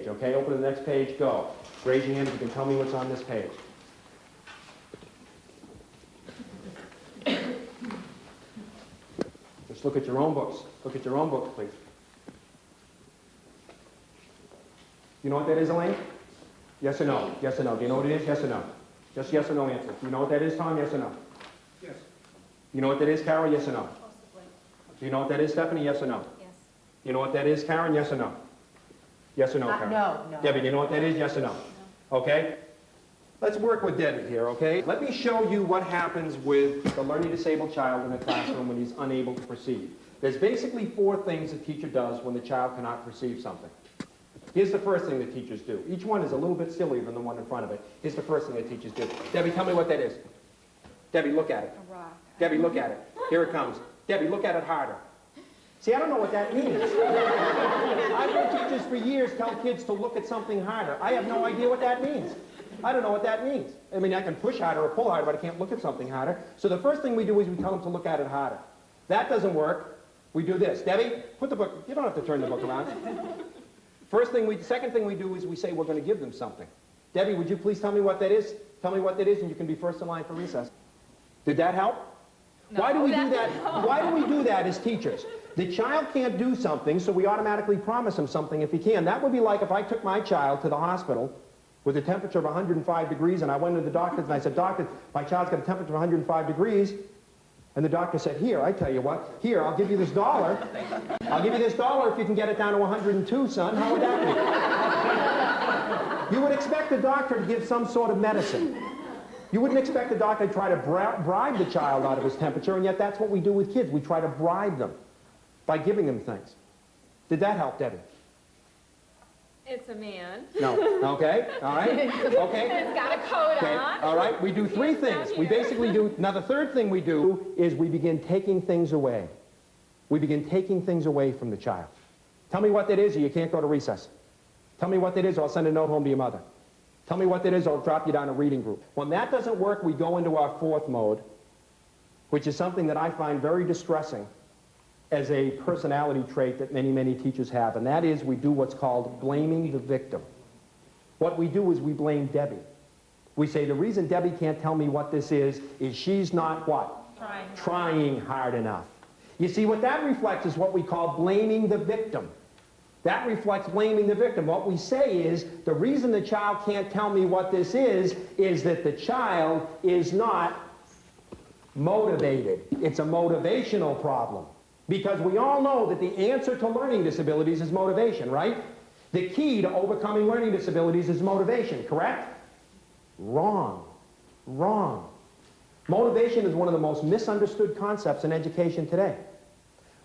Okay, open to the next page, go. Raise your hand if you can tell me what's on this page. Just look at your own books. Look at your own books, please. You know what that is, Elaine? Yes or no? Yes or no? Do you know what it is? Yes or no? Just yes or no answer. Do you know what that is, Tom? Yes or no? Yes. You know what that is, Carol? Yes or no? Possibly. Do you know what that is, Stephanie? Yes or no? Yes. You know what that is, Karen? Yes or no? Yes or no, Karen? No. Debbie, do you know what that is? Yes or no? Okay? Let's work with Debbie here, okay? Let me show you what happens with the learning disabled child in a classroom when he's unable to perceive. There's basically 4 things the teacher does when the child cannot perceive something. Here's the first thing that teachers do. Each one is a little bit sillier than the one in front of it. Here's the first thing that teachers do. Debbie, tell me what that is. Debbie, look at it. A rock. Debbie, look at it. Here it comes. Debbie, look at it harder. See, I don't know what that means. I've heard teachers for years tell kids to look at something harder. I have no idea what that means. I don't know what that means. I mean, I can push harder or pull harder, but I can't look at something harder. So the first thing we do is we tell them to look at it harder. That doesn't work. We do this. Debbie, put the book. You don't have to turn the book around. Second thing we do is we say we're going to give them something. Debbie, would you please tell me what that is? Tell me what that is, and you can be first in line for recess. Did that help? No, Why do we do that? Why do we do that as teachers? The child can't do something, so we automatically promise him something if he can. That would be like if I took my child to the hospital with a temperature of 105 degrees, and I went to the doctor and I said, "Doctor, my child's got a temperature of 105 degrees." And the doctor said, "Here, I tell you what, here, I'll give you this $1. I'll give you this $1 if you can get it down to 102, son." How would that be? You would expect the doctor to give some sort of medicine. You wouldn't expect the doctor to try to bribe the child out of his temperature, and yet that's what we do with kids. We try to bribe them by giving them things. Did that help, Debbie? It's a man. No. Okay. All right. Okay. It's got a coat Okay. on. All right. We do 3 things. We basically do. Now, the third thing we do is we begin taking things away. We begin taking things away from the child. Tell me what that is, or you can't go to recess. Tell me what that is, or I'll send a note home to your mother. Tell me what that is, or I'll drop you down a reading group. When that doesn't work, we go into our 4th mode, which is something that I find very distressing as a personality trait that many, many teachers have, and that is we do what's called blaming the victim. What we do is we blame Debbie. We say the reason Debbie can't tell me what this is she's not what? Trying hard enough. You see, what that reflects is what we call blaming the victim. That reflects blaming the victim. What we say is the reason the child can't tell me what this is that the child is not motivated. It's a motivational problem. Because we all know that the answer to learning disabilities is motivation, right? The key to overcoming learning disabilities is motivation, correct? Wrong. Wrong. Motivation is one of the most misunderstood concepts in education today.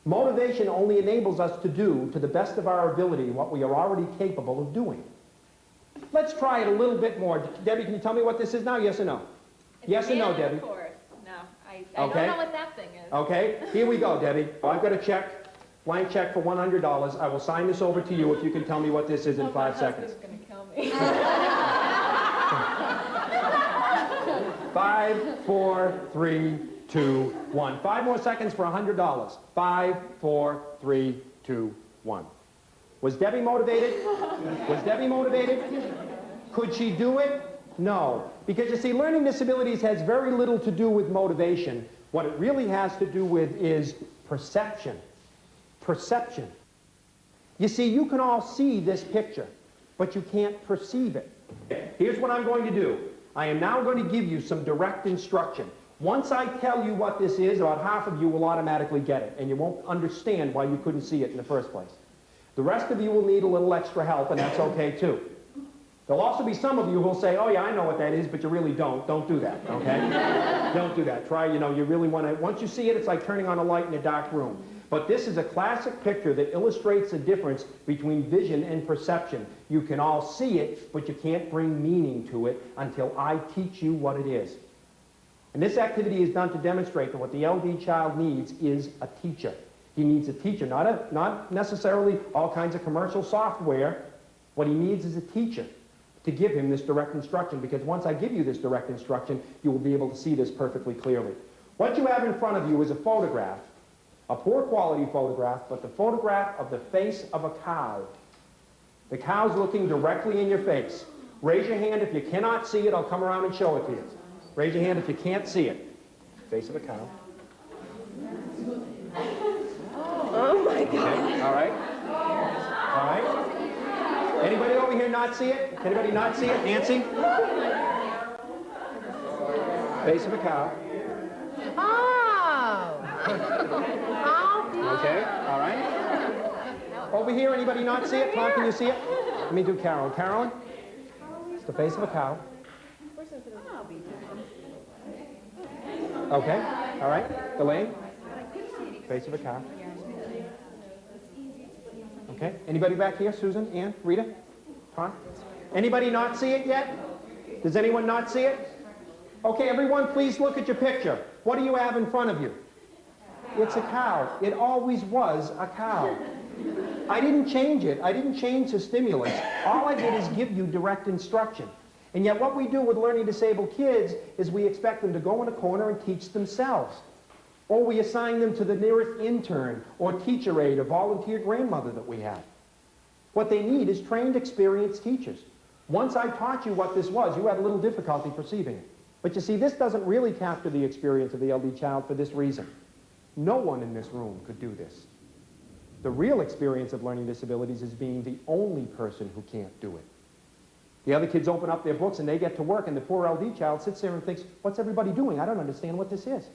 Motivation only enables us to do, to the best of our ability, what we are already capable of doing. Let's try it a little bit more. Debbie, can you tell me what this is now? Yes or no? Yes or no, Debbie? I don't know what that thing is. Okay, here we go, Debbie. I've got a check, blank check for $100. I will sign this over to you if you can tell me what this is in 5 seconds. My husband's going to kill me. 5, 4, 3, 2, 1. 5 more seconds for $100. 5, 4, 3, 2, 1. Was Debbie motivated? Was Debbie motivated? Could she do it? No. Because you see, learning disabilities has very little to do with motivation. What it really has to do with is perception. Perception. You see, you can all see this picture, but you can't perceive it. Here's what I'm going to do. I am now going to give you some direct instruction. Once I tell you what this is, about half of you will automatically get it, and you won't understand why you couldn't see it in the first place. The rest of you will need a little extra help, and that's okay too. There'll also be some of you who'll say, "Oh yeah, I know what that is," but you really don't. Don't do that, okay? Don't do that. Try, you really want to, once you see it, it's like turning on a light in a dark room. But this is a classic picture that illustrates the difference between vision and perception. You can all see it, but you can't bring meaning to it until I teach you what it is. And this activity is done to demonstrate that what the LD child needs is a teacher. He needs a teacher, not necessarily all kinds of commercial software. What he needs is a teacher to give him this direct instruction, because once I give you this direct instruction, you will be able to see this perfectly clearly. What you have in front of you is a photograph, a poor quality photograph, but the photograph of the face of a cow. The cow's looking directly in your face. Raise your hand if you cannot see it. I'll come around and show it to you. Raise your hand if you can't see it. Face of a cow. Oh my God. Okay, all right. All right. Anybody over here not see it? Anybody not see it? Nancy? Face of a cow. Oh. Okay, all right. Over here, anybody not see it? Tom, can you see it? Let me do Carolyn. Carolyn? It's the face of a cow. Okay, all right. Elaine? Face of a cow. Okay, anybody back here? Susan, Ann, Rita, Tom? Anybody not see it yet? Does anyone not see it? Okay, everyone, please look at your picture. What do you have in front of you? It's a cow. It always was a cow. I didn't change it. I didn't change the stimulus. All I did is give you direct instruction. And yet what we do with learning disabled kids is we expect them to go in a corner and teach themselves. Or we assign them to the nearest intern or teacher aide or volunteer grandmother that we have. What they need is trained, experienced teachers. Once I taught you what this was, you had a little difficulty perceiving it. But you see, this doesn't really capture the experience of the LD child for this reason. No one in this room could do this. The real experience of learning disabilities is being the only person who can't do it. The other kids open up their books and they get to work, and the poor LD child sits there and thinks, what's everybody doing? I don't understand what this is.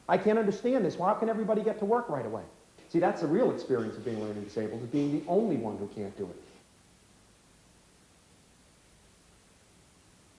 I can't understand this. Well, how can everybody get to work right away? See, that's the real experience of being learning disabled, is being the only one who can't do it.